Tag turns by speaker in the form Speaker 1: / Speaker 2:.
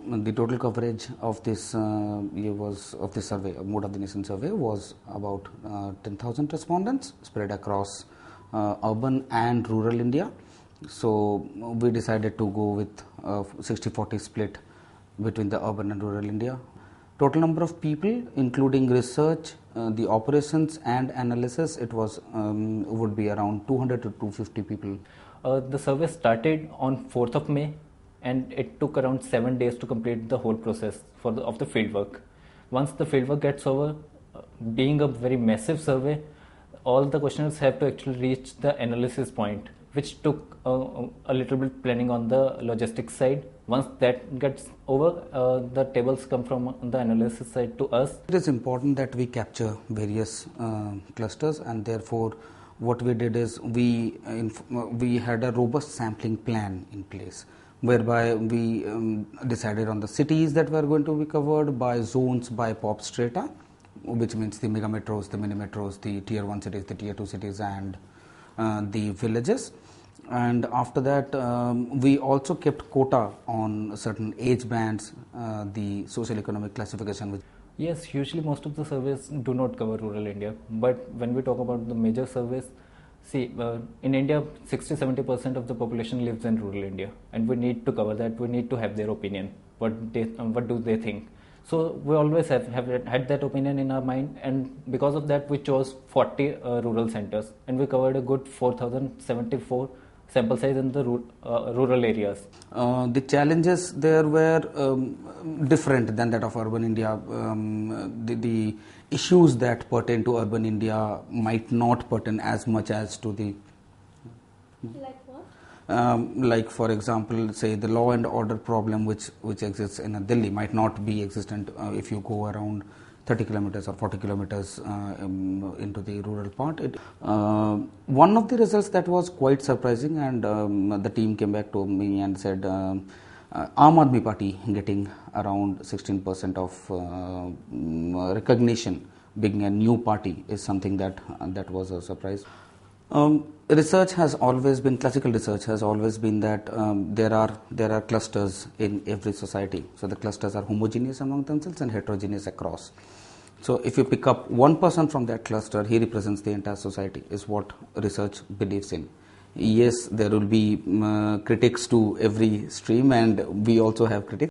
Speaker 1: The total coverage of this year was of this survey, Mood of the Nation survey, was about 10,000 respondents spread across urban and rural India. So we decided to go with 60-40 split between the urban and rural India. Total number of people, including research, the operations and analysis, it was would be around 200 to 250 people.
Speaker 2: The survey started on 4th of May and it took around 7 days to complete the whole process of the fieldwork. Once the fieldwork gets over, being a very massive survey, all the questioners have to actually reach the analysis point, which took a little bit planning on the logistics side. Once that gets over, the tables come from the analysis side to us.
Speaker 1: It is important that we capture various clusters, and therefore what we did is we had a robust sampling plan in place, whereby we decided on the cities that were going to be covered, by zones, by pop strata, which means the mega metros, the mini metros, the tier 1 cities, the tier 2 cities, and the villages. And after that, we also kept quota on certain age bands, the social economic classification.
Speaker 2: Yes, usually most of the surveys do not cover rural India, but when we talk about the major surveys, see, in India 60-70% of the population lives in rural India, and we need to cover that. We need to have their opinion, what do they think. So we always have had that opinion in our mind, and because of that we chose 40 rural centers, and we covered a good 4,074 sample size in the rural areas.
Speaker 1: The challenges there were different than that of urban India. The issues that pertain to urban India might not pertain as much as to the...
Speaker 3: Like what?
Speaker 1: Like, for example, say the law and order problem which exists in Delhi might not be existent if you go around 30 kilometers or 40 kilometers into the rural part. One of the results that was quite surprising, and the team came back to me and said Aam Aadmi Party getting around 16% of recognition, being a new party, is something that was a surprise. Research has always been, classical research has always been that there are clusters in every society. So the clusters are homogeneous among themselves and heterogeneous across. So if you pick up one person from that cluster, he represents the entire society, is what research believes in. Yes, there will be critics to every stream, and we also have critics.